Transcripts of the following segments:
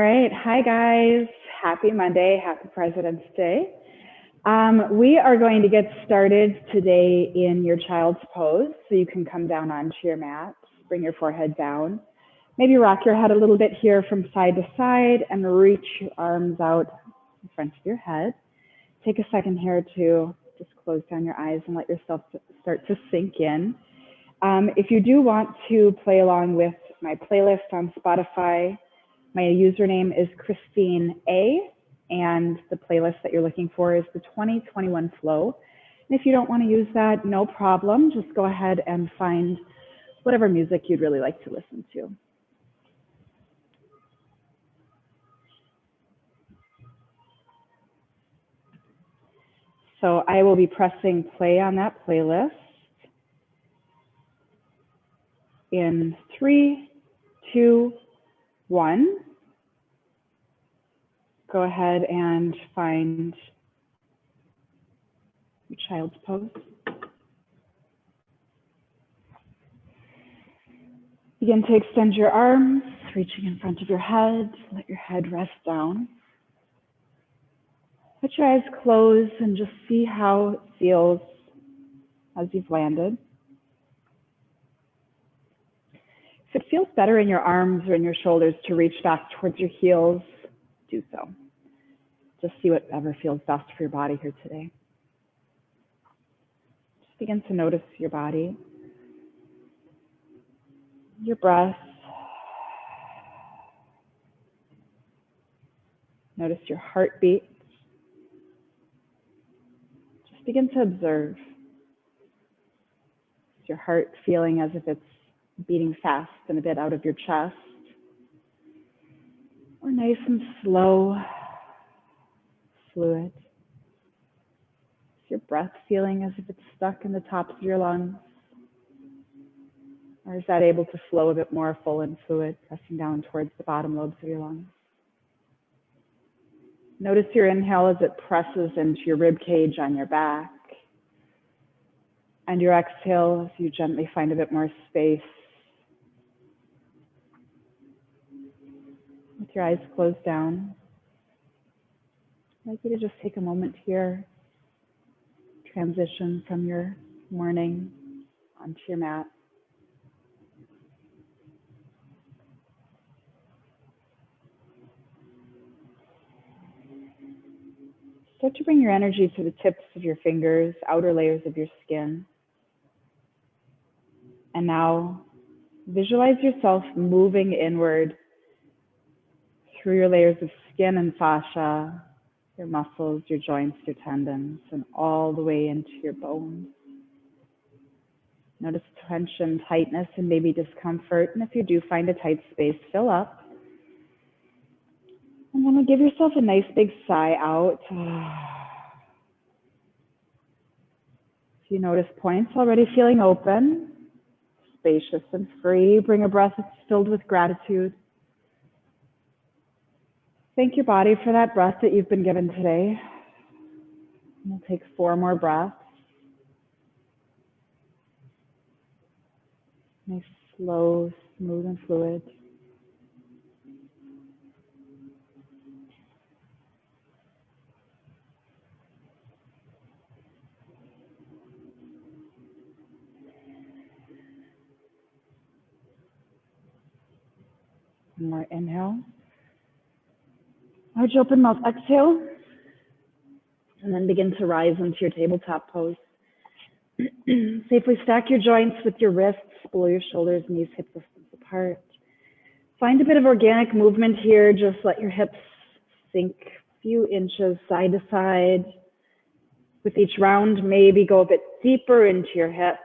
right. Hi, guys. Happy Monday. Happy President's Day. We are going to get started today in your child's pose. So you can come down onto your mat, bring your forehead down. Maybe rock your head a little bit here from side to side and reach your arms out in front of your head. Take a second here to just close down your eyes and let yourself start to sink in. If you do want to play along with my playlist on Spotify, my username is Kristine A, and the playlist that you're looking for is the 2021 Flow. And if you don't want to use that, no problem. Just go ahead and find whatever music you'd really like to listen to. So I will be pressing play on that playlist in 3, 2, 1. Go ahead and find your child's pose. Begin to extend your arms, reaching in front of your head. Let your head rest down. Let your eyes close and just see how it feels as you've landed. If it feels better in your arms or in your shoulders to reach back towards your heels, do so. Just see whatever feels best for your body here today. Just begin to notice your body, your breath. Notice your heartbeat. Just begin to observe. Is your heart feeling as if it's beating fast and a bit out of your chest? Or nice and slow, fluid? Is your breath feeling as if it's stuck in the tops of your lungs? Or is that able to flow a bit more full and fluid, pressing down towards the bottom lobes of your lungs? Notice your inhale as it presses into your rib cage on your back. And your exhale as you gently find a bit more space. With your eyes closed down, I'd like you to just take a moment here, transition from your morning onto your mat. Start to bring your energy to the tips of your fingers, outer layers of your skin. And now visualize yourself moving inward through your layers of skin and fascia, your muscles, your joints, your tendons, and all the way into your bones. Notice tension, tightness, and maybe discomfort. And if you do find a tight space, fill up. And then give yourself a nice big sigh out. If you notice points already feeling open, spacious and free, bring a breath that's filled with gratitude. Thank your body for that breath that you've been given today. We'll take 4 more breaths. Nice, slow, smooth, and fluid. One more inhale. Large open mouth exhale. And then begin to rise into your tabletop pose. Safely stack your joints with your wrists below your shoulders, knees, hip distance apart. Find a bit of organic movement here. Just let your hips sink a few inches side to side. With each round, maybe go a bit deeper into your hips.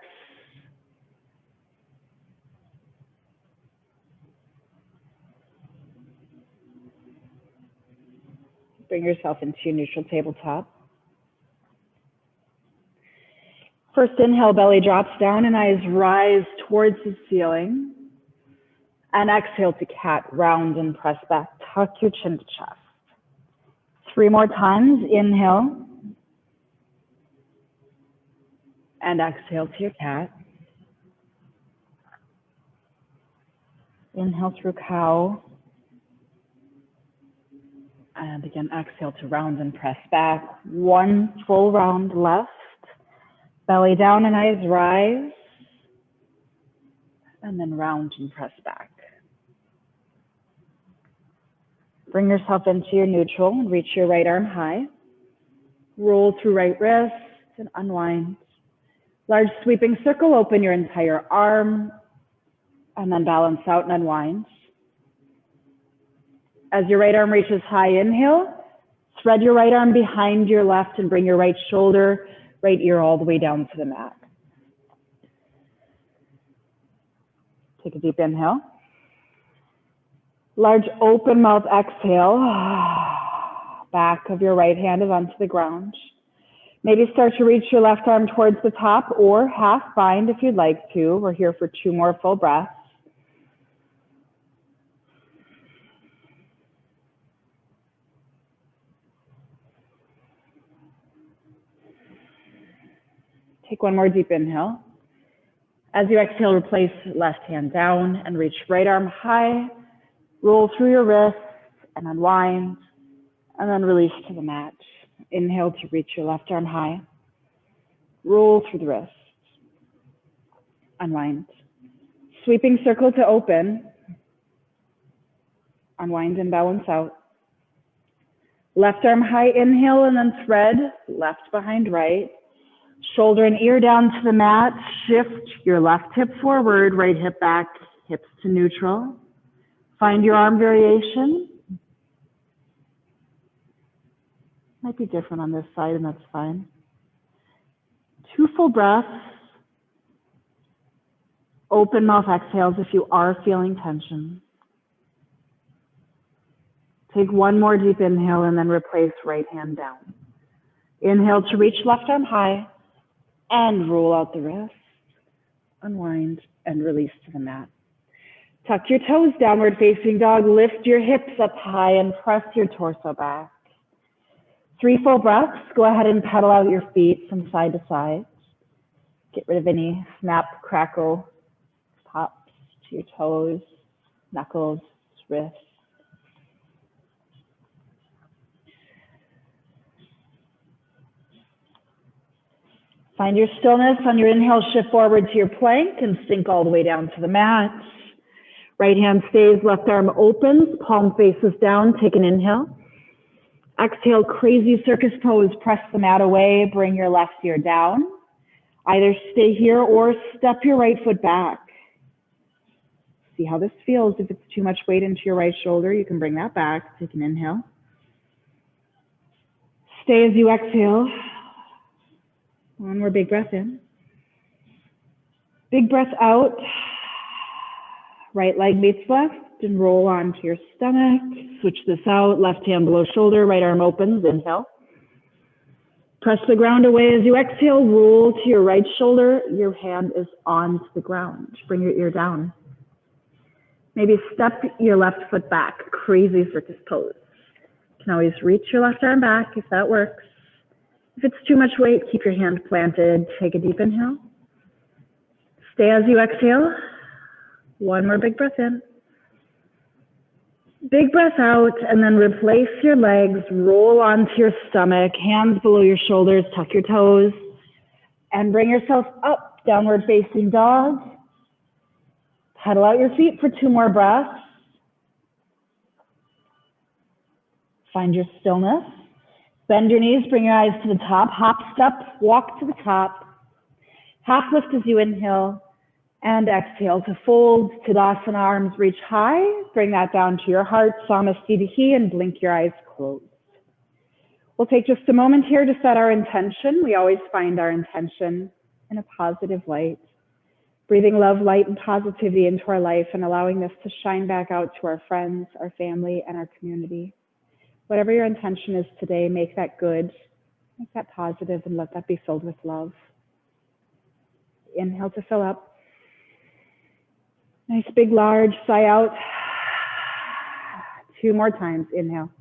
Bring yourself into your neutral tabletop. First inhale, belly drops down and eyes rise towards the ceiling. And exhale to cat, round and press back. Tuck your chin to chest. 3 more times. Inhale. And exhale to your cat. Inhale through cow. And again, exhale to round and press back. One full round left. Belly down and eyes rise. And then round and press back. Bring yourself into your neutral and reach your right arm high. Roll through right wrist and unwind. Large sweeping circle, open your entire arm. And then balance out and unwind. As your right arm reaches high, inhale. Thread your right arm behind your left and bring your right shoulder, right ear all the way down to the mat. Take a deep inhale. Large open mouth exhale. Back of your right hand is onto the ground. Maybe start to reach your left arm towards the top or half bind if you'd like to. We're here for 2 more full breaths. Take one more deep inhale. As you exhale, replace left hand down and reach right arm high. Roll through your wrists and unwind, and then release to the mat. Inhale to reach your left arm high. Roll through the wrists. Unwind. Sweeping circle to open. Unwind and balance out. Left arm high, inhale, and then thread left behind right. Shoulder and ear down to the mat. Shift your left hip forward, right hip back, hips to neutral. Find your arm variation. Might be different on this side, and that's fine. 2 full breaths. Open mouth exhales if you are feeling tension. Take one more deep inhale and then replace right hand down. Inhale to reach left arm high and roll out the wrist. Unwind and release to the mat. Tuck your toes, downward facing dog. Lift your hips up high and press your torso back. 3 full breaths. Go ahead and pedal out your feet from side to side. Get rid of any snap, crackle, pops to your toes, knuckles, wrists. Find your stillness. On your inhale, shift forward to your plank and sink all the way down to the mat. Right hand stays, left arm opens, palm faces down. Take an inhale. Exhale, crazy circus pose. Press the mat away. Bring your left ear down. Either stay here or step your right foot back. See how this feels. If it's too much weight into your right shoulder, you can bring that back. Take an inhale. Stay as you exhale. One more big breath in. Big breath out. Right leg meets left and roll onto your stomach. Switch this out. Left hand below shoulder, right arm opens. Inhale. Press the ground away as you exhale. Roll to your right shoulder. Your hand is onto the ground. Bring your ear down. Maybe step your left foot back. Crazy circus pose. You can always reach your left arm back if that works. If it's too much weight, keep your hand planted. Take a deep inhale. Stay as you exhale. One more big breath in. Big breath out, and then replace your legs. Roll onto your stomach, hands below your shoulders, tuck your toes, and bring yourself up, downward facing dog. Pedal out your feet for 2 more breaths. Find your stillness. Bend your knees, bring your eyes to the top. Hop, step, walk to the top. Half lift as you inhale. And exhale to fold. Tadasana, arms reach high. Bring that down to your heart. Samasthiti, and blink your eyes closed. We'll take just a moment here to set our intention. We always find our intention in a positive light. Breathing love, light, and positivity into our life and allowing this to shine back out to our friends, our family, and our community. Whatever your intention is today, make that good, make that positive, and let that be filled with love. Inhale to fill up. Nice big large sigh out. 2 more times. Inhale.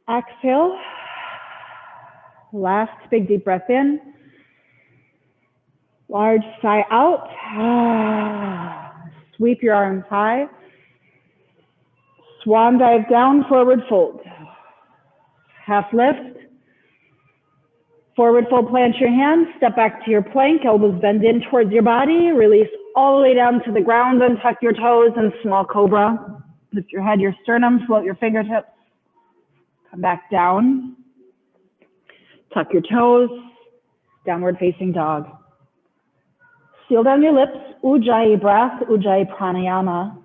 Exhale. Last big deep breath in. Large sigh out. Sweep your arms high. Swan dive down, forward fold. Half lift. Forward fold, plant your hands, step back to your plank, elbows bend in towards your body, release all the way down to the ground, untuck your toes, and small cobra. Lift your head, your sternum, float your fingertips. Come back down. Tuck your toes, downward facing dog. Seal down your lips, Ujjayi breath, Ujjayi pranayama.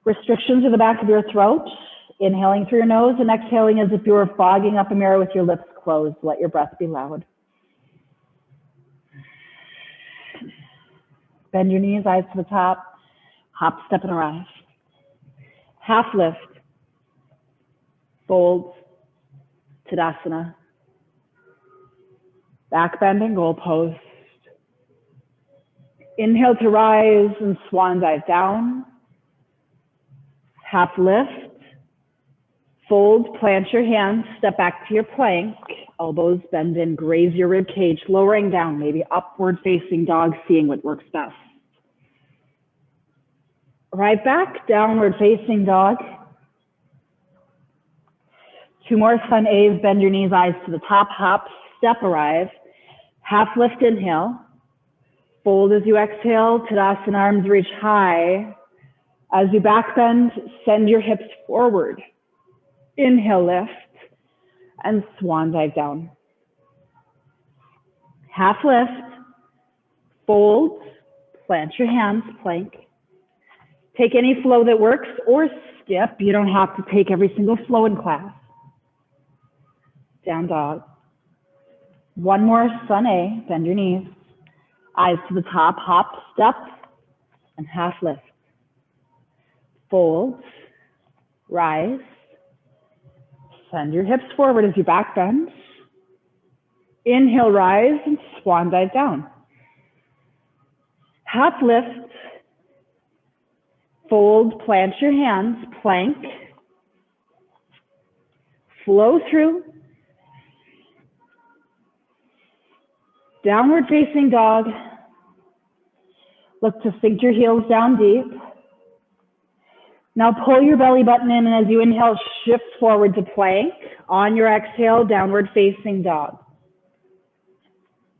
Restriction to the back of your throat, inhaling through your nose and exhaling as if you were fogging up a mirror with your lips closed. Let your breath be loud. Bend your knees, eyes to the top, hop, step, and arise. Half lift, fold, Tadasana. Back bending, goal post. Inhale to rise and swan dive down. Half lift, fold, plant your hands, step back to your plank, elbows bend in, graze your rib cage, lowering down, maybe upward facing dog, seeing what works best. Right back, downward facing dog. Two more sun A's, bend your knees, eyes to the top, hop, step, arrive. Half lift, inhale. Fold as you exhale, Tadasana, arms reach high. As you back bend, send your hips forward. Inhale, lift, and swan dive down. Half lift, fold, plant your hands, plank. Take any flow that works or skip. You don't have to take every single flow in class. Down dog. One more sun A, bend your knees. Eyes to the top, hop, step, and half lift. Fold, rise, send your hips forward as you back bend. Inhale, rise, and swan dive down. Half lift, fold, plant your hands, plank. Flow through. Downward facing dog. Look to sink your heels down deep. Now pull your belly button in, and as you inhale, shift forward to plank. On your exhale, downward facing dog.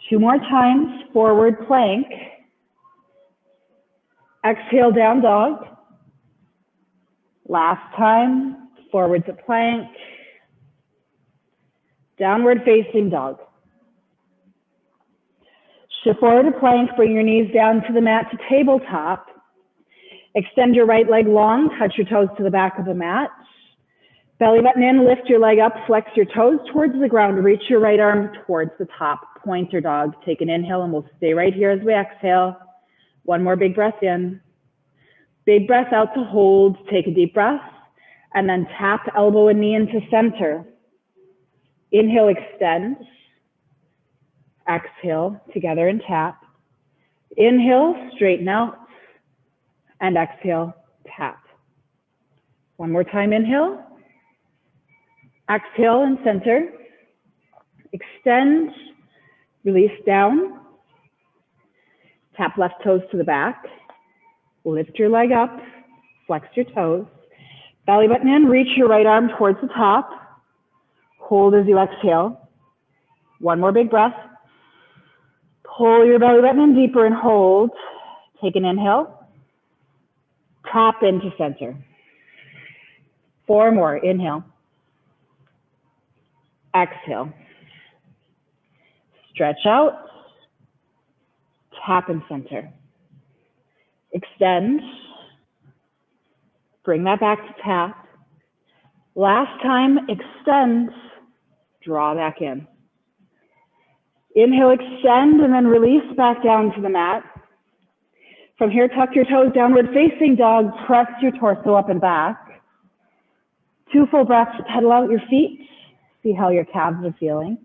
Two more times, forward plank. Exhale, down dog. Last time, forward to plank. Downward facing dog. Shift forward to plank, bring your knees down to the mat to tabletop. Extend your right leg long, touch your toes to the back of the mat. Belly button in, lift your leg up, flex your toes towards the ground, reach your right arm towards the top, pointer dog. Take an inhale and we'll stay right here as we exhale. One more big breath in. Big breath out to hold, take a deep breath, and then tap elbow and knee into center. Inhale, extend. Exhale, together and tap. Inhale, straighten out. And exhale, tap. One more time, inhale. Exhale and center. Extend, release down. Tap left toes to the back. Lift your leg up, flex your toes. Belly button in, reach your right arm towards the top. Hold as you exhale. One more big breath. Pull your belly button in deeper and hold. Take an inhale. Tap into center. Four more. Inhale. Exhale. Stretch out. Tap in center. Extend. Bring that back to tap. Last time, extend. Draw back in. Inhale, extend, and then release back down to the mat. From here, tuck your toes, downward facing dog, press your torso up and back. 2 full breaths, pedal out your feet. See how your calves are feeling.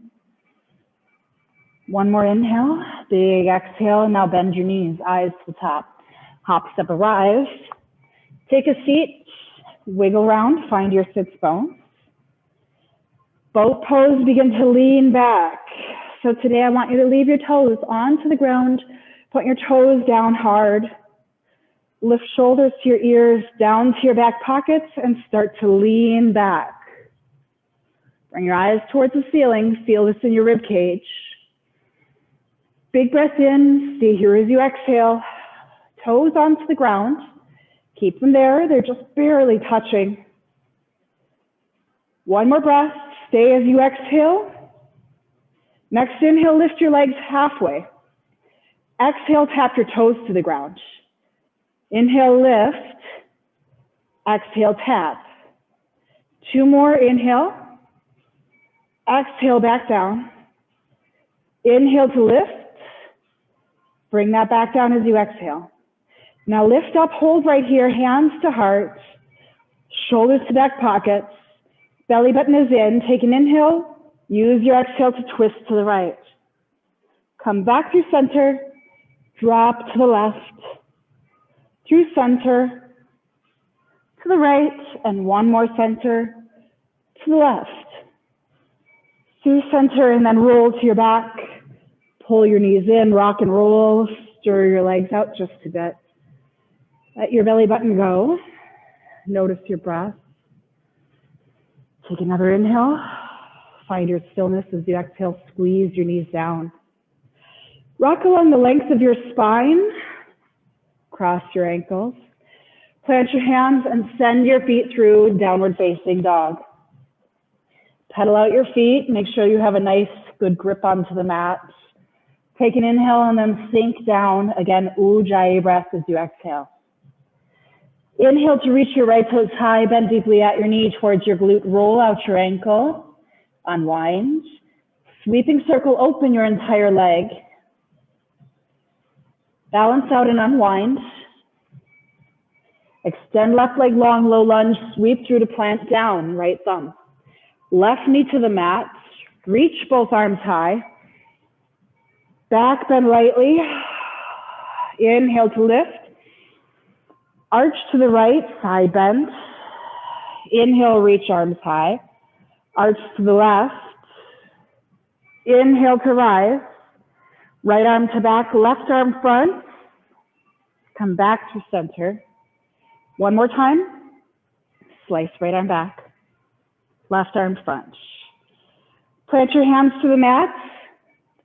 One more inhale, big exhale, and now bend your knees, eyes to the top. Hop, step, arrive. Take a seat, wiggle around, find your sits bones. Both toes begin to lean back. So today I want you to leave your toes onto the ground, point your toes down hard. Lift shoulders to your ears, down to your back pockets, and start to lean back. Bring your eyes towards the ceiling. Feel this in your rib cage. Big breath in. Stay here as you exhale. Toes onto the ground. Keep them there. They're just barely touching. One more breath. Stay as you exhale. Next inhale, lift your legs halfway. Exhale, tap your toes to the ground. Inhale, lift. Exhale, tap. Two more, inhale. Exhale, back down. Inhale to lift. Bring that back down as you exhale. Now lift up, hold right here, hands to heart, shoulders to back pockets, belly button is in. Take an inhale, use your exhale to twist to the right. Come back through center, drop to the left, through center, to the right, and one more center, to the left. Through center and then roll to your back. Pull your knees in, rock and roll, stir your legs out just a bit. Let your belly button go. Notice your breath. Take another inhale. Find your stillness as you exhale, squeeze your knees down. Rock along the length of your spine. Cross your ankles. Plant your hands and send your feet through downward facing dog. Pedal out your feet. Make sure you have a nice, good grip onto the mat. Take an inhale and then sink down. Again, Ujjayi breath as you exhale. Inhale to reach your right toes high, bend deeply at your knee towards your glute. Roll out your ankle. Unwind. Sweeping circle, open your entire leg. Balance out and unwind. Extend left leg long, low lunge. Sweep through to plant down, right thumb. Left knee to the mat. Reach both arms high. Back bend lightly. Inhale to lift. Arch to the right, side bend. Inhale, reach arms high. Arch to the left. Inhale to rise. Right arm to back, left arm front. Come back to center. One more time. Slice right arm back. Left arm front. Plant your hands to the mat.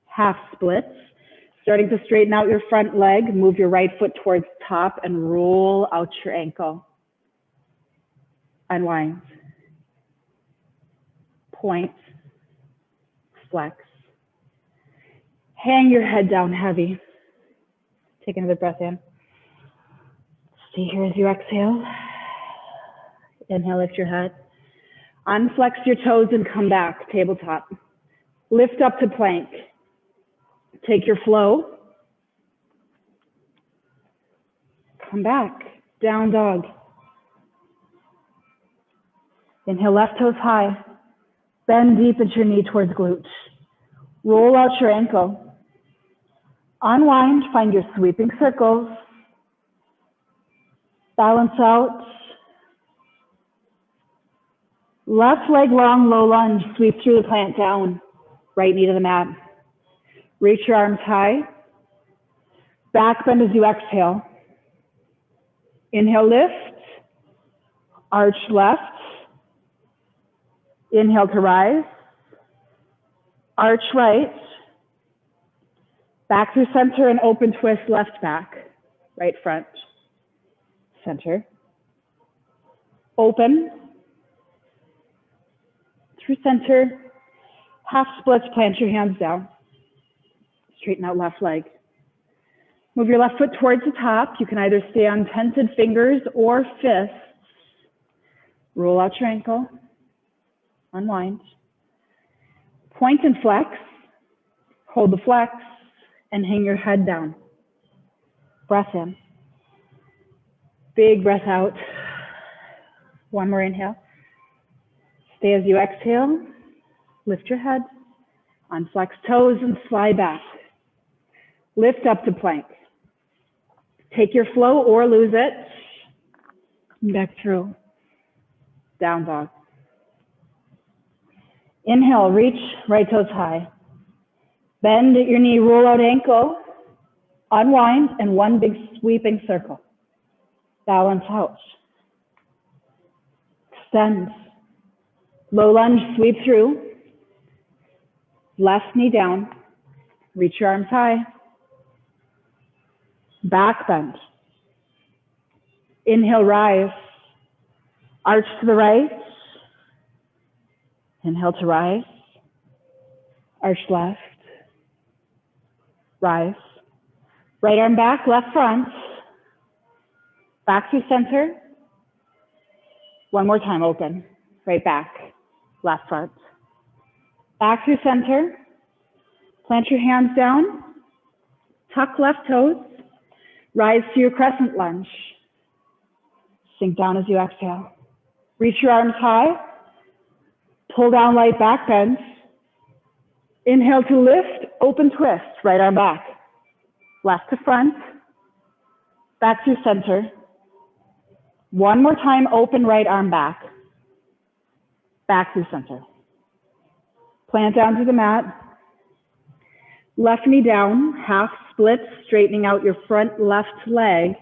Half splits. Starting to straighten out your front leg. Move your right foot towards top and roll out your ankle. Unwind. Point. Flex. Hang your head down heavy. Take another breath in. Stay here as you exhale. Inhale, lift your head. Unflex your toes and come back, tabletop. Lift up to plank. Take your flow. Come back, down dog. Inhale, left toes high. Bend deep into your knee towards glute. Roll out your ankle. Unwind, find your sweeping circles. Balance out. Left leg long, low lunge. Sweep through the plant down. Right knee to the mat. Reach your arms high. Back bend as you exhale. Inhale, lift. Arch left. Inhale to rise. Arch right. Back through center and open twist left back. Right front. Center. Open. Through center. Half splits, plant your hands down. Straighten out left leg. Move your left foot towards the top. You can either stay on tented fingers or fists. Roll out your ankle. Unwind. Point and flex. Hold the flex and hang your head down. Breath in. Big breath out. One more inhale. Stay as you exhale. Lift your head. Unflex toes and slide back. Lift up to plank. Take your flow or lose it. Come back through. Down dog. Inhale, reach right toes high. Bend at your knee, roll out ankle. Unwind and one big sweeping circle. balance out. Extend. Low lunge, sweep through. Left knee down. Reach your arms high. Back bend. Inhale, rise. Arch to the right. Inhale to rise. Arch left. Rise. Right arm back, left front. Back to center. One more time, open. Right back, left front. Back to center. Plant your hands down. Tuck left toes. Rise to your crescent lunge. Sink down as you exhale. Reach your arms high. Pull down light back bend. Inhale to lift, open twist, right arm back. Left to front, back to center. One more time, open right arm back. Back to center. Plant down to the mat. Left knee down, half split, straightening out your front left leg.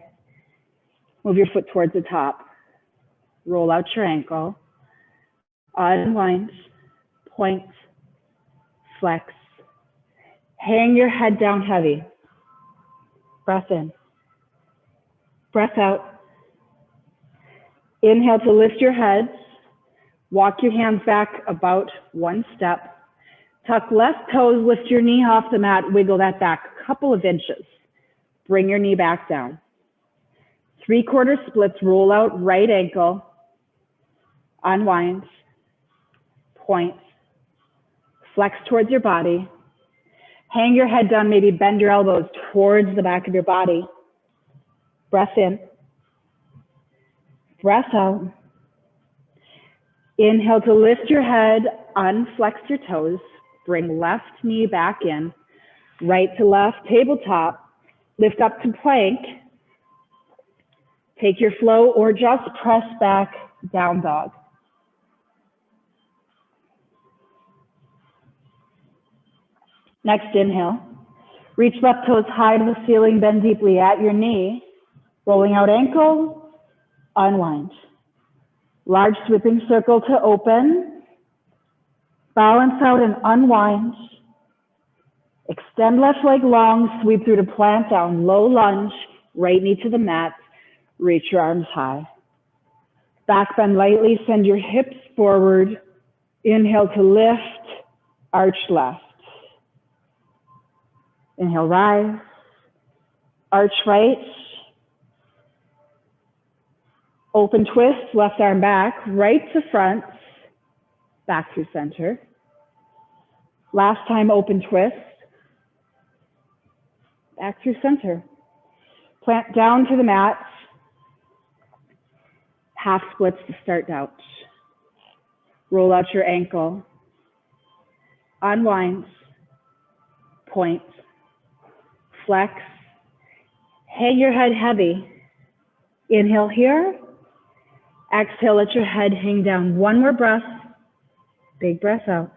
Move your foot towards the top. Roll out your ankle. Unwind, point, flex. Hang your head down heavy. Breath in. Breath out. Inhale to lift your head. Walk your hands back about one step. Tuck left toes, lift your knee off the mat, wiggle that back a couple of inches. Bring your knee back down. 3/4 splits, roll out right ankle. Unwind. Point. Flex towards your body. Hang your head down, maybe bend your elbows towards the back of your body. Breath in. Breath out. Inhale to lift your head, unflex your toes. Bring left knee back in. Right to left, tabletop. Lift up to plank. Take your flow or just press back, down dog. Next inhale. Reach left toes high to the ceiling, bend deeply at your knee. Rolling out ankle, unwind. Large sweeping circle to open. Balance out and unwind. Extend left leg long, sweep through to plant down, low lunge, right knee to the mat. Reach your arms high. Back bend lightly, send your hips forward. Inhale to lift, arch left. Inhale, rise. Arch right. Open twist, left arm back, right to front, back to center. Last time, open twist, back to center. Plant down to the mat. Half splits to start out. Roll out your ankle. Unwind. Point. Flex. Hang your head heavy. Inhale here. Exhale, let your head hang down. One more breath. Big breath out.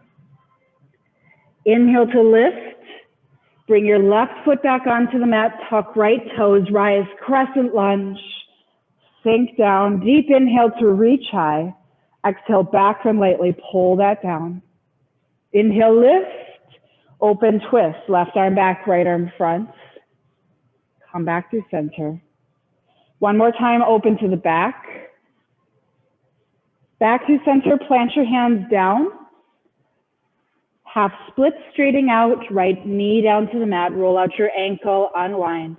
Inhale to lift. Bring your left foot back onto the mat. Tuck right toes. Rise, crescent lunge. Sink down. Deep inhale to reach high. Exhale, back from lightly. Pull that down. Inhale, lift. Open twist. Left arm back, right arm front. Come back to center. One more time, open to the back. Back to center, plant your hands down. Half split, straightening out, right knee down to the mat, roll out your ankle, unwind.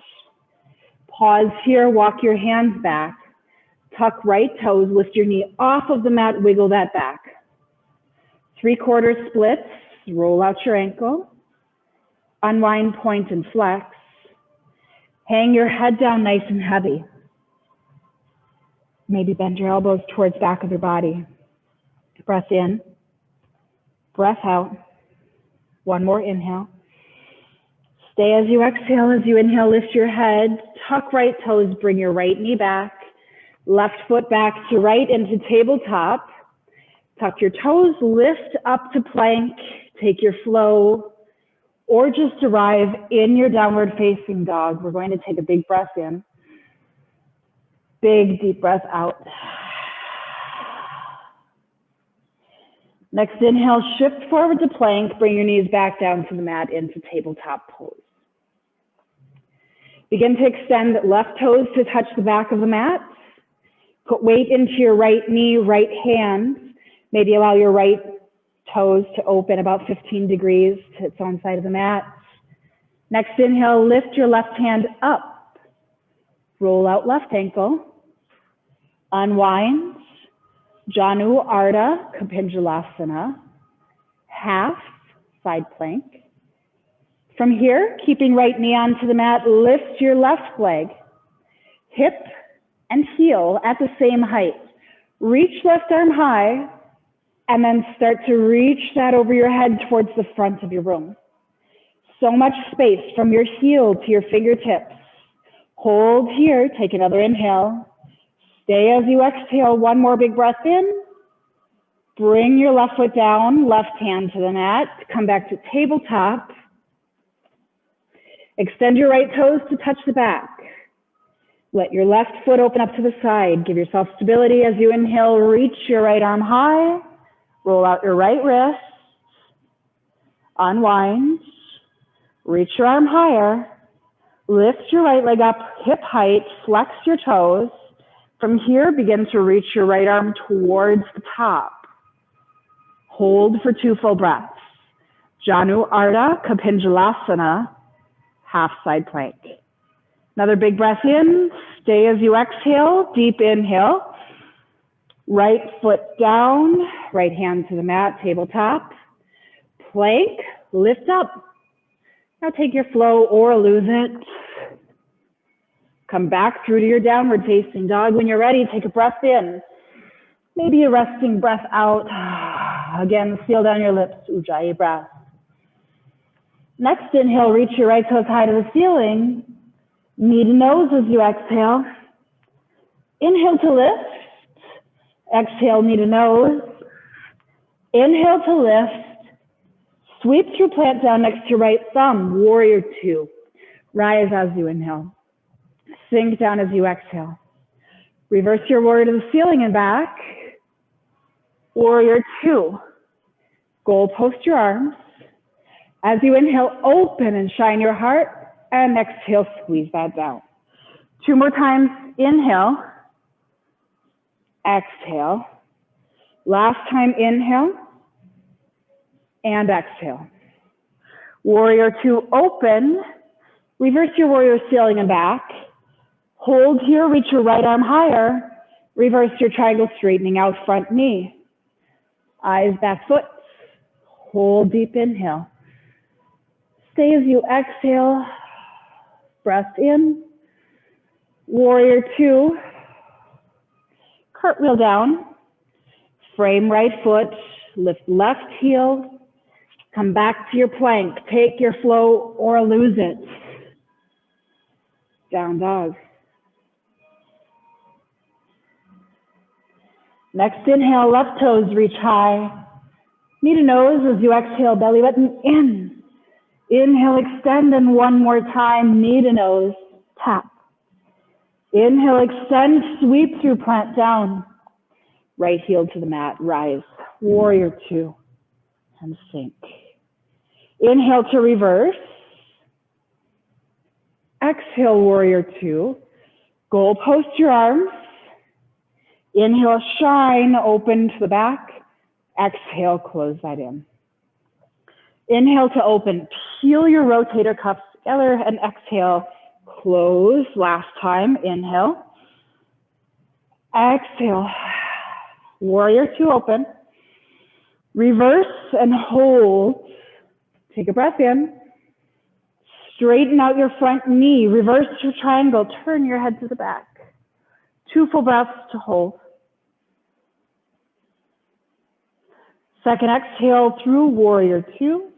Pause here, walk your hands back. Tuck right toes, lift your knee off of the mat, wiggle that back. 3/4 splits, roll out your ankle. Unwind, point, and flex. Hang your head down nice and heavy. Maybe bend your elbows towards back of your body. Breath in, breath out. One more inhale. Stay as you exhale. As you inhale, lift your head, tuck right toes, bring your right knee back, left foot back to right into tabletop. Tuck your toes, lift up to plank, take your flow, or just arrive in your downward facing dog. We're going to take a big breath in. Big deep breath out. Next inhale, shift forward to plank. Bring your knees back down to the mat into tabletop pose. Begin to extend left toes to touch the back of the mat. Put weight into your right knee, right hand. Maybe allow your right toes to open about 15 degrees to its own side of the mat. Next inhale, lift your left hand up. Roll out left ankle. Unwind. Janu Ardha Kapinjalasana. Half side plank. From here, keeping right knee onto the mat, lift your left leg. Hip and heel at the same height. Reach left arm high, and then start to reach that over your head towards the front of your room. So much space from your heel to your fingertips. Hold here, take another inhale. Stay as you exhale, one more big breath in. Bring your left foot down, left hand to the mat. Come back to tabletop. Extend your right toes to touch the back. Let your left foot open up to the side. Give yourself stability as you inhale. Reach your right arm high. Roll out your right wrist. Unwind. Reach your arm higher. Lift your right leg up, hip height. Flex your toes. From here, begin to reach your right arm towards the top. Hold for 2 full breaths. Janu Ardha Kapinjalasana, half side plank. Another big breath in. Stay as you exhale. Deep inhale. Right foot down. Right hand to the mat, tabletop. Plank. Lift up. Now take your flow or lose it. Come back through to your downward facing dog. When you're ready, take a breath in. Maybe a resting breath out. Again, seal down your lips, Ujjayi breath. Next inhale, reach your right toes high to the ceiling. Knee to nose as you exhale. Inhale to lift. Exhale, knee to nose. Inhale to lift. Sweep through plant down next to your right thumb. Warrior 2. Rise as you inhale. Sink down as you exhale. Reverse your warrior to the ceiling and back. Warrior 2. Goal post your arms. As you inhale, open and shine your heart. And exhale, squeeze that down. 2 more times. Inhale. Exhale. Last time, inhale. And exhale. Warrior 2, open. Reverse your warrior ceiling and back. Hold here, reach your right arm higher. Reverse your triangle, straightening out front knee. Eyes back foot. Hold deep inhale. Stay as you exhale. Breath in. Warrior 2. Cartwheel down. Frame right foot. Lift left heel. Come back to your plank. Take your flow or lose it. Down dog. Next inhale, left toes reach high. Knee to nose as you exhale, belly button in. Inhale, extend, and one more time, knee to nose, tap. Inhale, extend, sweep through plant down. Right heel to the mat, rise. Warrior 2, and sink. Inhale to reverse. Exhale, warrior 2. Goal post your arms. Inhale, shine, open to the back. Exhale, close that in. Inhale to open, peel your rotator cuffs together, and exhale, close. Last time, inhale. Exhale, warrior 2, open. Reverse and hold. Take a breath in. Straighten out your front knee. Reverse your triangle. Turn your head to the back. 2 full breaths to hold. Second exhale through warrior 2.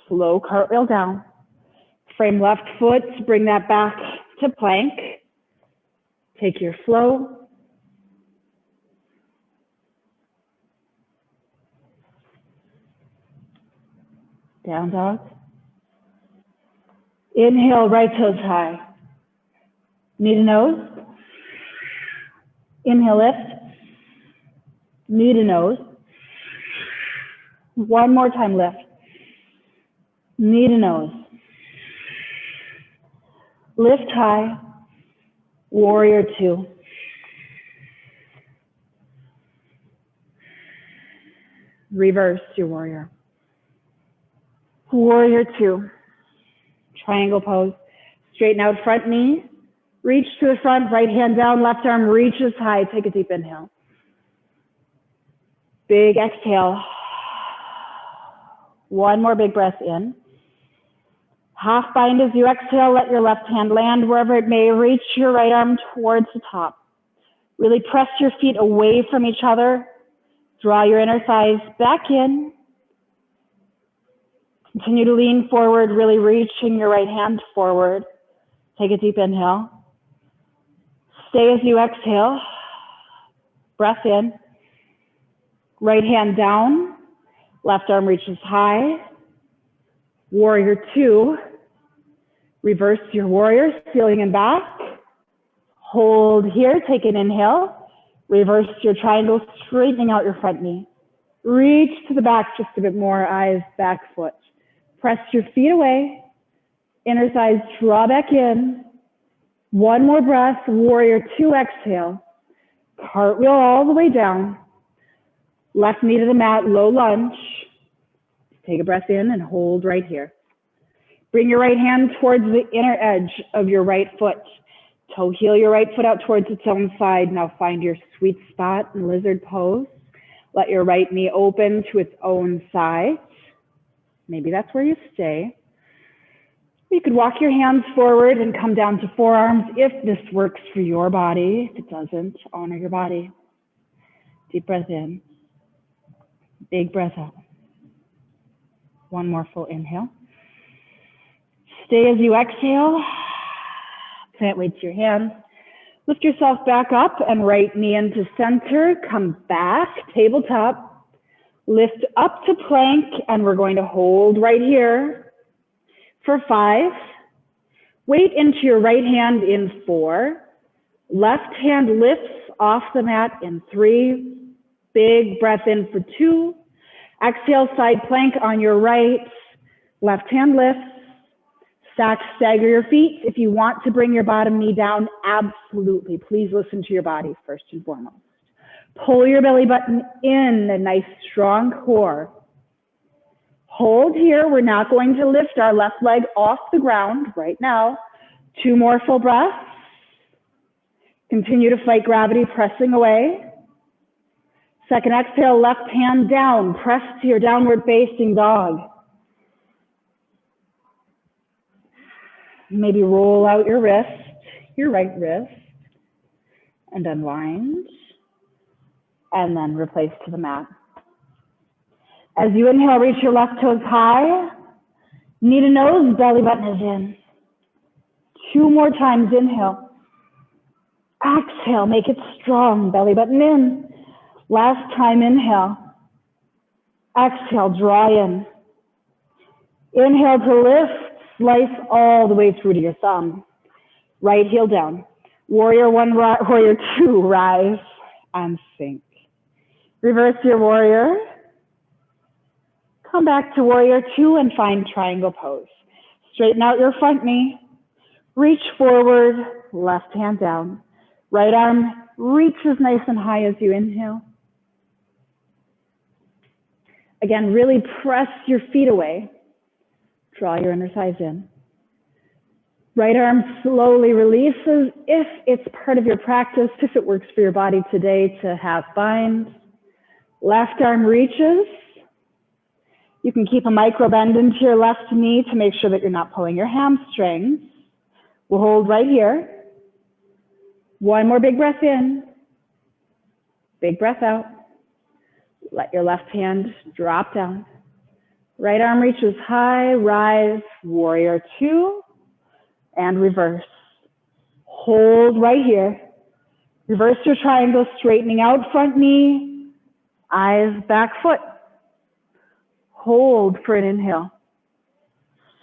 Slow cartwheel down. Frame left foot. Bring that back to plank. Take your flow. Down dog. Inhale, right toes high. Knee to nose. Inhale, lift. Knee to nose. One more time, lift. Knee to nose. Lift high. Warrior two. Reverse your warrior. Warrior two. Triangle pose. Straighten out front knee. Reach to the front, right hand down, left arm reaches high. Take a deep inhale. Big exhale. One more big breath in. Half bind as you exhale. Let your left hand land wherever it may. Reach your right arm towards the top. Really press your feet away from each other. Draw your inner thighs back in. Continue to lean forward, really reaching your right hand forward. Take a deep inhale. Stay as you exhale. Breath in. Right hand down. Left arm reaches high. Warrior two. Reverse your warrior, feeling in back. Hold here, take an inhale. Reverse your triangle, straightening out your front knee. Reach to the back just a bit more, eyes, back foot. Press your feet away. Inner thighs draw back in. One more breath, warrior two, exhale. Cartwheel all the way down. Left knee to the mat, low lunge. Take a breath in and hold right here. Bring your right hand towards the inner edge of your right foot. Toe heel your right foot out towards its own side. Now find your sweet spot in lizard pose. Let your right knee open to its own side. Maybe that's where you stay. You could walk your hands forward and come down to forearms if this works for your body. If it doesn't, honor your body. Deep breath in. Big breath out. One more full inhale. Stay as you exhale. Plant weight to your hands. Lift yourself back up and right knee into center. Come back, tabletop. Lift up to plank, and we're going to hold right here for 5. Weight into your right hand in 4. Left hand lifts off the mat in 3. Big breath in for 2. Exhale, side plank on your right. Left hand lifts. Stack, stagger your feet. If you want to bring your bottom knee down, absolutely. Please listen to your body first and foremost. Pull your belly button in, a nice strong core. Hold here. We're not going to lift our left leg off the ground right now. 2 more full breaths. Continue to fight gravity, pressing away. Second exhale, left hand down. Press to your downward facing dog. Maybe roll out your wrist, your right wrist, and unwind, and then replace to the mat. As you inhale, reach your left toes high, knee to nose, belly button is in. 2 more times, inhale. Exhale, make it strong, belly button in. Last time, inhale. Exhale, draw in. Inhale to lift. Slice all the way through to your thumb. Right heel down. Warrior 1, warrior 2, rise and sink. Reverse your warrior. Come back to warrior 2 and find triangle pose. Straighten out your front knee. Reach forward, left hand down. Right arm reaches nice and high as you inhale. Again, really press your feet away. Draw your inner thighs in. Right arm slowly releases if it's part of your practice, if it works for your body today to half bind. Left arm reaches. You can keep a micro bend into your left knee to make sure that you're not pulling your hamstrings. We'll hold right here. 1 more big breath in. Big breath out. Let your left hand drop down. Right arm reaches high, rise, warrior 2, and reverse. Hold right here. Reverse your triangle, straightening out front knee, eyes, back foot. Hold for an inhale.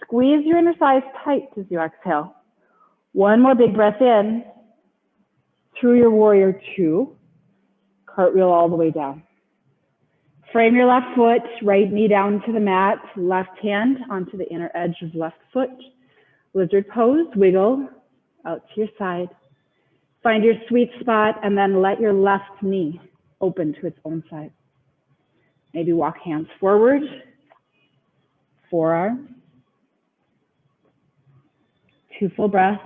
Squeeze your inner thighs tight as you exhale. 1 more big breath in through your warrior 2. Cartwheel all the way down. Frame your left foot, right knee down to the mat, left hand onto the inner edge of left foot. Lizard pose, wiggle out to your side. Find your sweet spot and then let your left knee open to its own side. Maybe walk hands forward, forearm. 2 full breaths.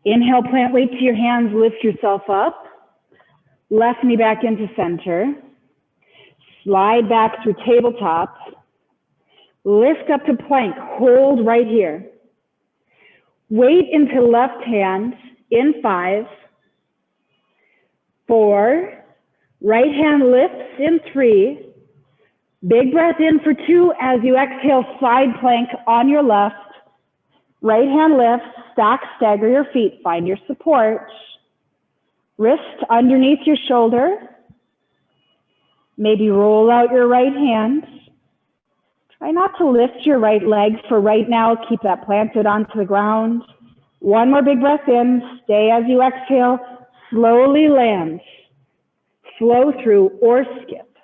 Inhale, plant weight to your hands, lift yourself up. Left knee back into center. Slide back through tabletop. Lift up to plank, hold right here. Weight into left hand in 5, 4, right hand lifts in 3, big breath in for 2 as you exhale, side plank on your left. Right hand lifts, stack, stagger your feet, find your support. Wrist underneath your shoulder. Maybe roll out your right hand. Try not to lift your right leg for right now. Keep that planted onto the ground. 1 more big breath in. Stay as you exhale. Slowly land. Flow through or skip.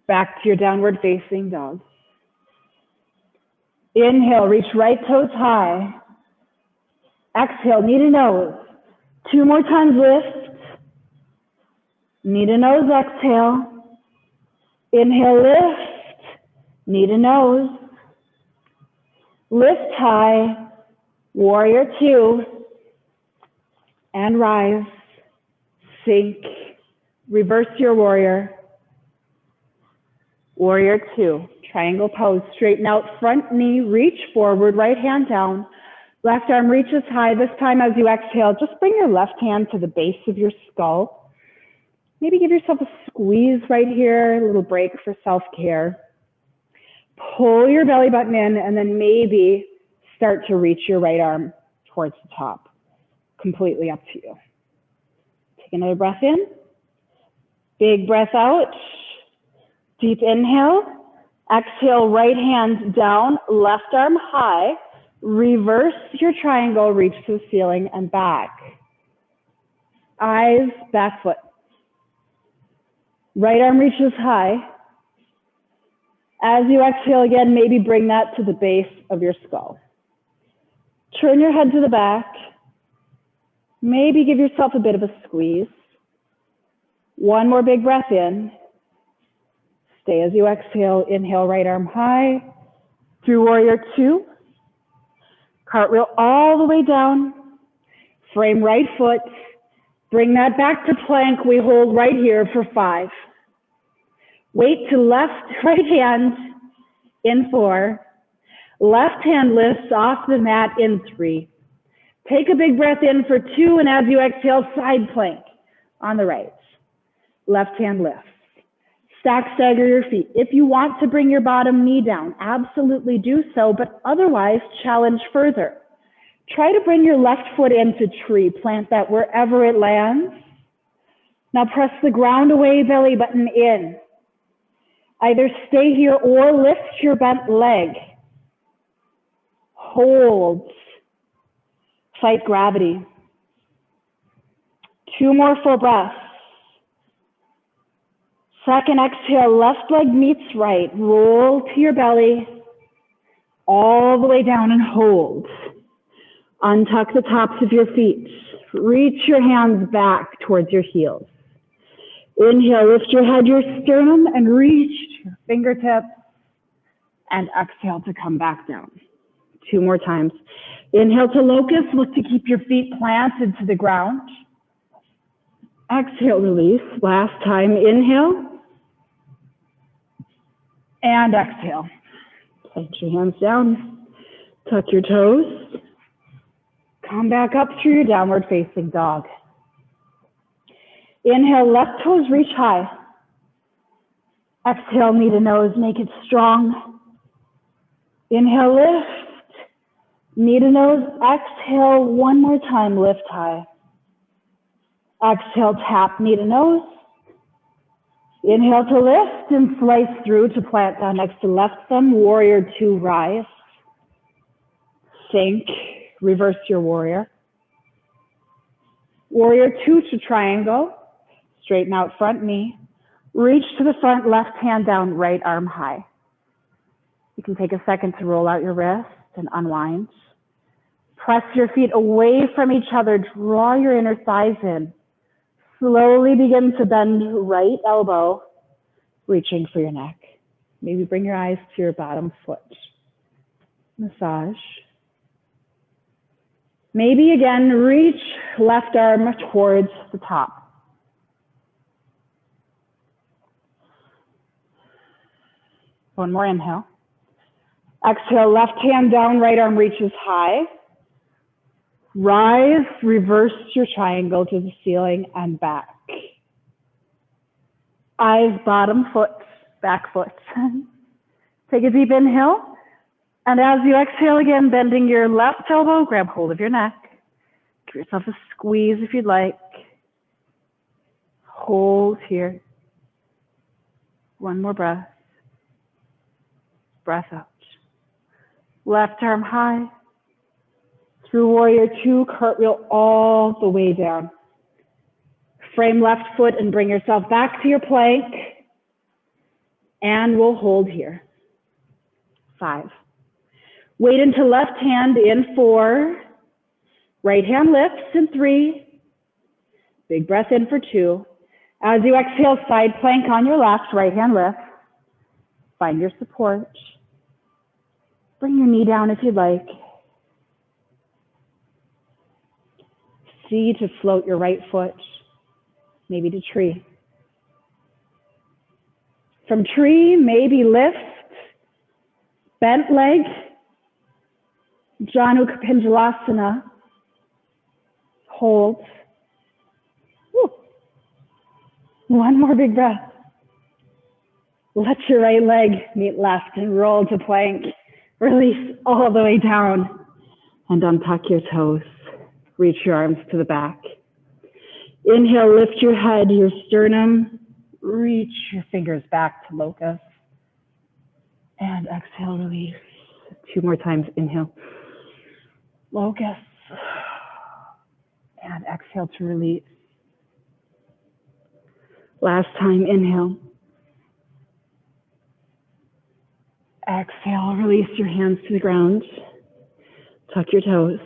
Back to your downward facing dog. Inhale, reach right toes high. Exhale, knee to nose. 2 more times lift. Knee to nose, exhale. Inhale, lift. Knee to nose. Lift high. Warrior 2. And rise. Sink. Reverse your warrior. Warrior 2. Triangle pose. Straighten out front knee. Reach forward. Right hand down. Left arm reaches high. This time as you exhale, just bring your left hand to the base of your skull. Maybe give yourself a squeeze right here, a little break for self-care. Pull your belly button in and then maybe start to reach your right arm towards the top. Completely up to you. Take another breath in. Big breath out. Deep inhale. Exhale, right hand down, left arm high. Reverse your triangle, reach to the ceiling and back. Eyes, back foot. Right arm reaches high. As you exhale again, maybe bring that to the base of your skull. Turn your head to the back. Maybe give yourself a bit of a squeeze. 1 more big breath in. Stay as you exhale. Inhale, right arm high. Through warrior 2. Cartwheel all the way down. Frame right foot. Bring that back to plank. We hold right here for 5. Weight to left, right hand in 4. Left hand lifts off the mat in 3. Take a big breath in for 2, and as you exhale, side plank on the right. Left hand lifts. Stack, stagger your feet. If you want to bring your bottom knee down, absolutely do so, but otherwise challenge further. Try to bring your left foot into tree. Plant that wherever it lands. Now press the ground away, belly button in. Either stay here or lift your bent leg. Hold. Fight gravity. 2 more full breaths. Second exhale, left leg meets right. Roll to your belly, all the way down and hold. Untuck the tops of your feet. Reach your hands back towards your heels. Inhale, lift your head, your sternum, and reach your fingertips. And exhale to come back down. 2 more times. Inhale to locust. Look to keep your feet planted to the ground. Exhale, release. Last time, inhale. And exhale. Put your hands down. Tuck your toes. Come back up through your downward facing dog. Inhale, left toes reach high. Exhale, knee to nose, make it strong. Inhale, lift. Knee to nose, exhale 1 more time, lift high. Exhale, tap, knee to nose. Inhale to lift and slice through to plant down next to left thumb. Warrior two, rise. Sink, reverse your warrior. Warrior two to triangle. Straighten out front knee. Reach to the front, left hand down, right arm high. You can take a second to roll out your wrist and unwind. Press your feet away from each other. Draw your inner thighs in. Slowly begin to bend right elbow, reaching for your neck. Maybe bring your eyes to your bottom foot. Massage. Maybe again, reach left arm towards the top. One more inhale. Exhale, left hand down, right arm reaches high. Rise, reverse your triangle to the ceiling and back. Eyes, bottom foot, back foot. Take a deep inhale. And as you exhale again, bending your left elbow, grab hold of your neck. Give yourself a squeeze if you'd like. Hold here. One more breath. Breath out. Left arm high. Through warrior two, cartwheel all the way down. Frame left foot and bring yourself back to your plank. And we'll hold here. 5. Weight into left hand in 4. Right hand lifts in 3. Big breath in for 2. As you exhale, side plank on your left, right hand lifts. Find your support. Bring your knee down if you'd like. See to float your right foot, maybe to tree. From tree, maybe lift, bent leg, Janu Kapinjalasana, hold. Woo. One more big breath. Let your right leg meet left and roll to plank. Release all the way down and untuck your toes. Reach your arms to the back. Inhale, lift your head, your sternum. Reach your fingers back to locust. And exhale, release. 2 more times. Inhale, locust. And exhale to release. Last time, inhale. Exhale, release your hands to the ground. Tuck your toes.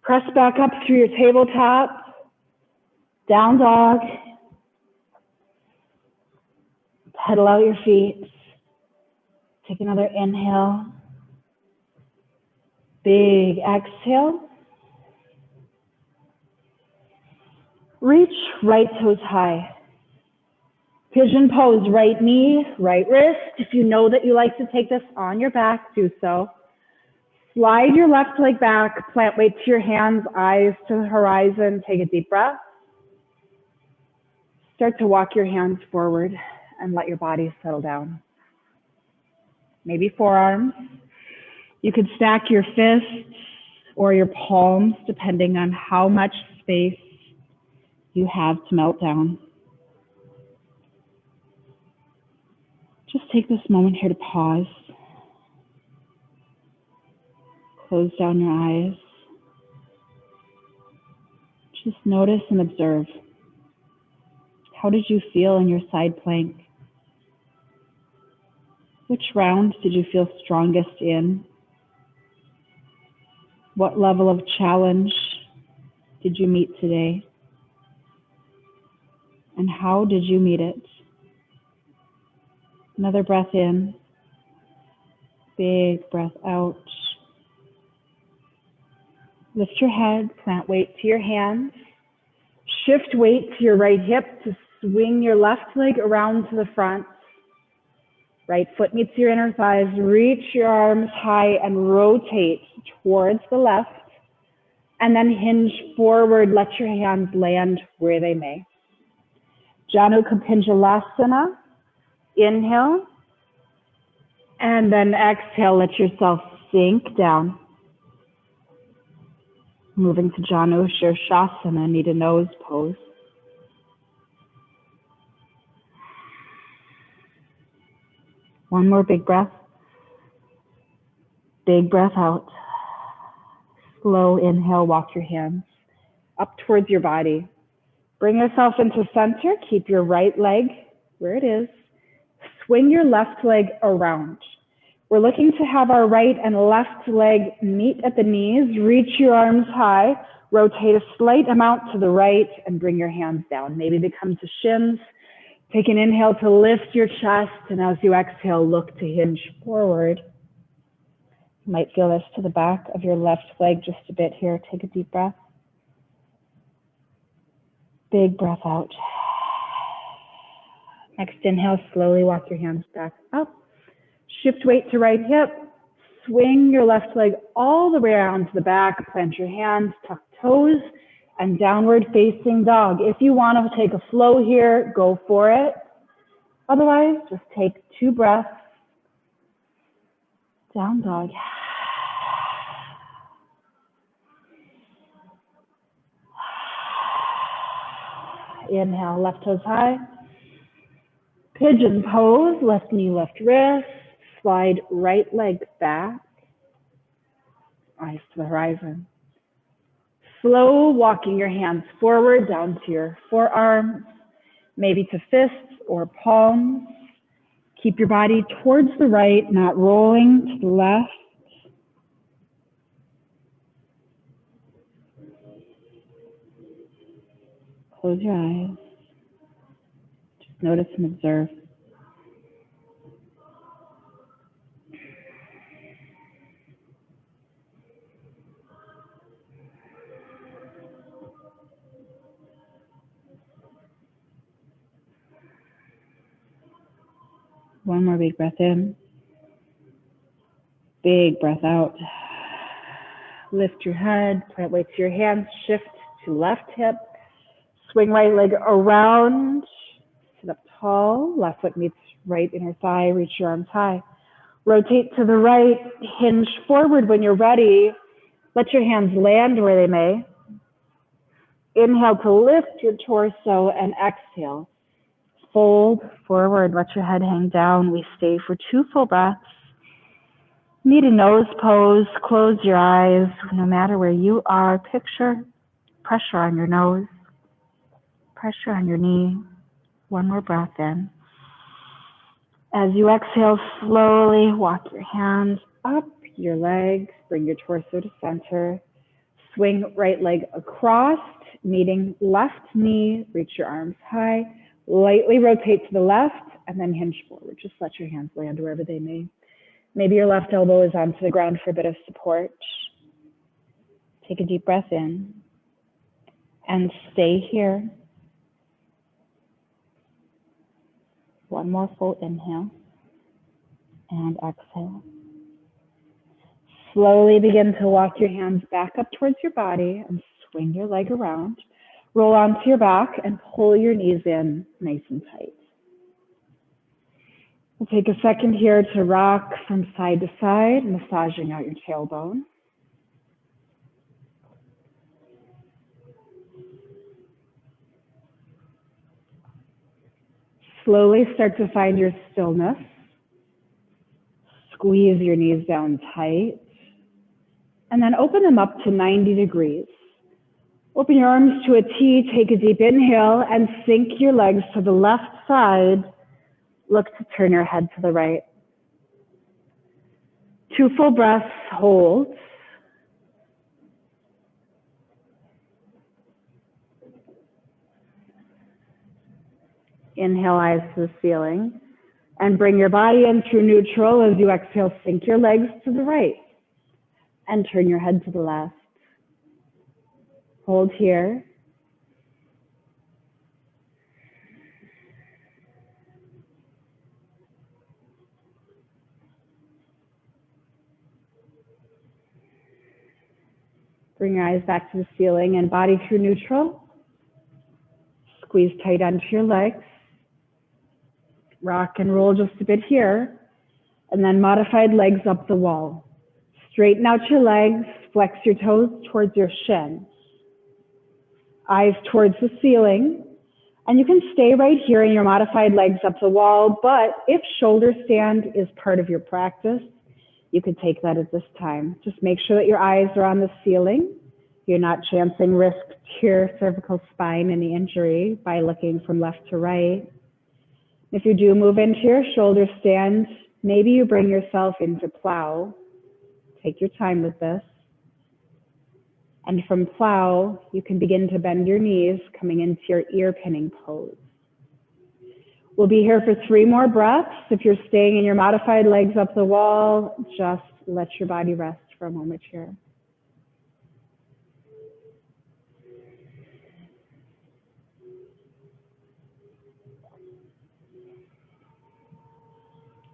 Press back up through your tabletop. Down dog. Pedal out your feet. Take another inhale. Big exhale. Reach right toes high. Pigeon pose, right knee, right wrist. If you know that you like to take this on your back, do so. Slide your left leg back, plant weight to your hands, eyes to the horizon. Take a deep breath. Start to walk your hands forward and let your body settle down. Maybe forearms. You could stack your fists or your palms depending on how much space you have to melt down. Just take this moment here to pause. Close down your eyes. Just notice and observe. How did you feel in your side plank? Which round did you feel strongest in? What level of challenge did you meet today? And how did you meet it? Another breath in. Big breath out. Lift your head, plant weight to your hands. Shift weight to your right hip to swing your left leg around to the front. Right foot meets your inner thighs. Reach your arms high and rotate towards the left. And then hinge forward. Let your hands land where they may. Janu Kapinjalasana. Inhale. And then exhale. Let yourself sink down. Moving to Janu Shirshasana, knee to nose pose. One more big breath. Big breath out. Slow inhale, walk your hands up towards your body. Bring yourself into center. Keep your right leg where it is. Swing your left leg around. We're looking to have our right and left leg meet at the knees. Reach your arms high. Rotate a slight amount to the right and bring your hands down. Maybe they come to shins. Take an inhale to lift your chest, and as you exhale, look to hinge forward. You might feel this to the back of your left leg just a bit here. Take a deep breath. Big breath out. Next inhale, slowly walk your hands back up. Shift weight to right hip. Swing your left leg all the way around to the back. Plant your hands, tuck toes, and downward facing dog. If you want to take a flow here, go for it. Otherwise, just take 2 breaths. Down dog. Inhale, left toes high. Pigeon pose, left knee, left wrist. Slide right leg back. Eyes to the horizon. Slow walking your hands forward down to your forearms, maybe to fists or palms. Keep your body towards the right, not rolling to the left. Close your eyes. Just notice and observe. One more big breath in. Big breath out. Lift your head, plant weight to your hands, shift to left hip. Swing right leg around, sit up tall. Left foot meets right inner thigh, reach your arms high. Rotate to the right, hinge forward when you're ready. Let your hands land where they may. Inhale to lift your torso and exhale. Fold forward, let your head hang down. We stay for 2 full breaths. Need a nose pose, close your eyes. No matter where you are, picture pressure on your nose, pressure on your knee. One more breath in. As you exhale, slowly walk your hands up your legs, bring your torso to center. Swing right leg across, meeting left knee, reach your arms high. Lightly rotate to the left and then hinge forward. Just let your hands land wherever they may. Maybe your left elbow is onto the ground for a bit of support. Take a deep breath in and stay here. One more full inhale and exhale. Slowly begin to walk your hands back up towards your body and swing your leg around. Roll onto your back and pull your knees in nice and tight. We'll take a second here to rock from side to side, massaging out your tailbone. Slowly start to find your stillness. Squeeze your knees down tight. And then open them up to 90 degrees. Open your arms to a T, take a deep inhale, and sink your legs to the left side. Look to turn your head to the right. 2 full breaths, hold. Inhale, eyes to the ceiling. And bring your body in through neutral. As you exhale, sink your legs to the right. And turn your head to the left. Hold here. Bring your eyes back to the ceiling and body through neutral. Squeeze tight onto your legs. Rock and roll just a bit here. And then modified legs up the wall. Straighten out your legs. Flex your toes towards your shins. Eyes towards the ceiling. And you can stay right here in your modified legs up the wall, but if shoulder stand is part of your practice, you could take that at this time. Just make sure that your eyes are on the ceiling. You're not chancing risk to your cervical spine, any injury, by looking from left to right. If you do move into your shoulder stand, maybe you bring yourself into plow. Take your time with this. And from plow, you can begin to bend your knees, coming into your ear pinning pose. We'll be here for 3 more breaths. If you're staying in your modified legs up the wall, just let your body rest for a moment here.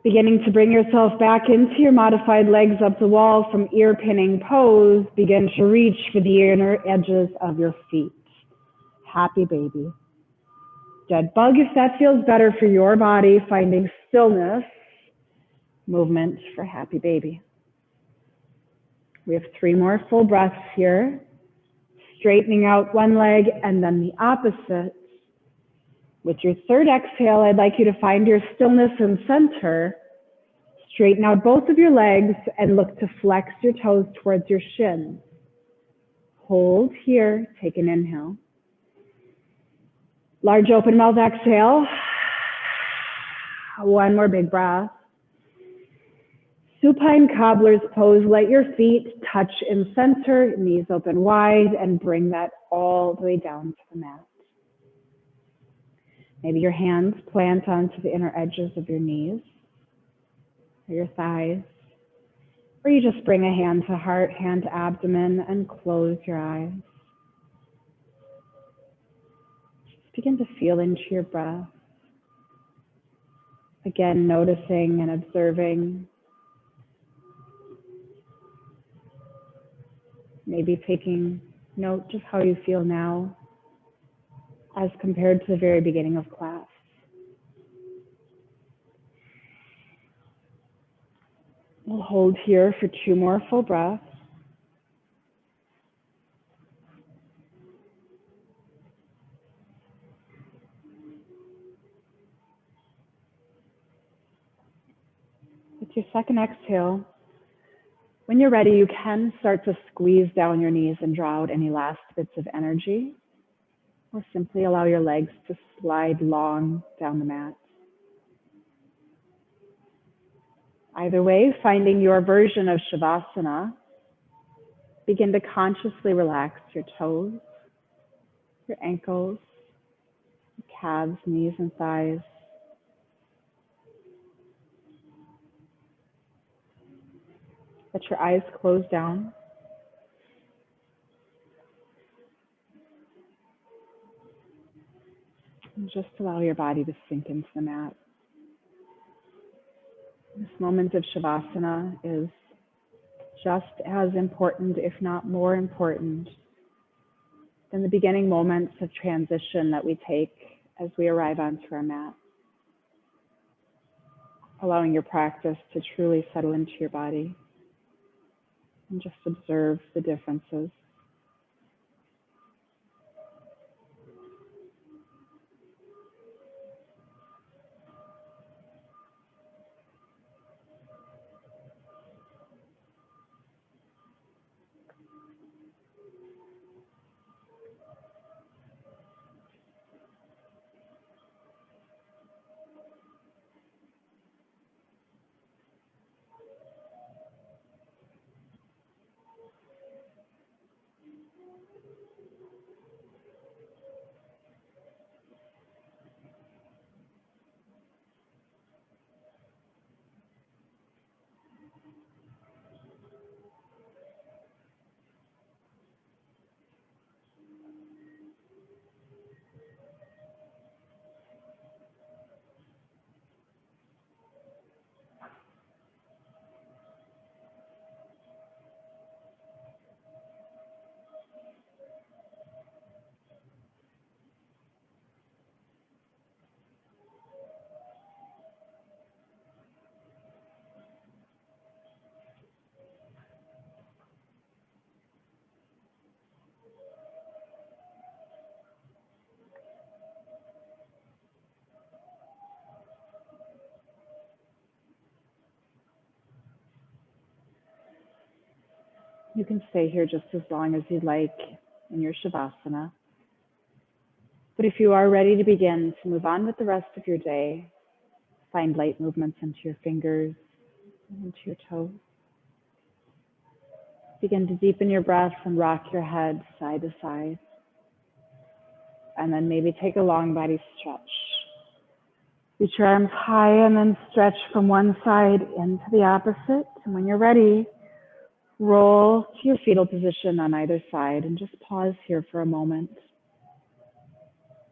Beginning to bring yourself back into your modified legs up the wall from ear pinning pose, begin to reach for the inner edges of your feet. Happy baby. Dead bug if that feels better for your body, finding stillness, movement for happy baby. We have 3 more full breaths here. Straightening out one leg and then the opposite. With your third exhale, I'd like you to find your stillness and center. Straighten out both of your legs and look to flex your toes towards your shins. Hold here, take an inhale. Large open mouth exhale. One more big breath. Supine cobbler's pose. Let your feet touch in center, knees open wide, and bring that all the way down to the mat. Maybe your hands plant onto the inner edges of your knees or your thighs, or you just bring a hand to heart, hand to abdomen, and close your eyes. Just begin to feel into your breath. Again, noticing and observing. Maybe taking note of how you feel now as compared to the very beginning of class. We'll hold here for 2 more full breaths. With your second exhale, when you're ready, you can start to squeeze down your knees and draw out any last bits of energy, or simply allow your legs to slide long down the mat. Either way, finding your version of Shavasana, begin to consciously relax your toes, your ankles, your calves, knees, and thighs. Let your eyes close down. And just allow your body to sink into the mat. This moment of Shavasana is just as important, if not more important, than the beginning moments of transition that we take as we arrive onto our mat. Allowing your practice to truly settle into your body and just observe the differences. You can stay here just as long as you'd like in your Shavasana. But if you are ready to begin to move on with the rest of your day, find light movements into your fingers and into your toes. Begin to deepen your breath and rock your head side to side. And then maybe take a long body stretch. Reach your arms high and then stretch from one side into the opposite. And when you're ready, roll to your fetal position on either side and just pause here for a moment.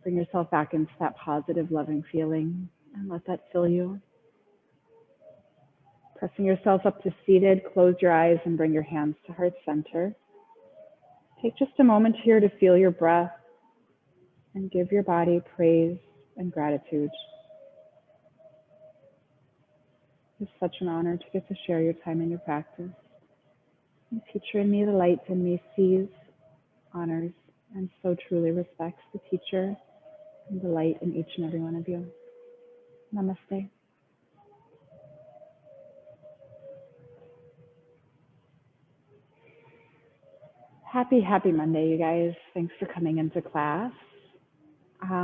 Bring yourself back into that positive, loving feeling and let that fill you. Pressing yourself up to seated, close your eyes and bring your hands to heart center. Take just a moment here to feel your breath and give your body praise and gratitude. It's such an honor to get to share your time and your practice. The teacher in me, the light in me, sees, honors, and so truly respects the teacher and the light in each and every one of you. Namaste. Happy Monday, you guys. Thanks for coming into class.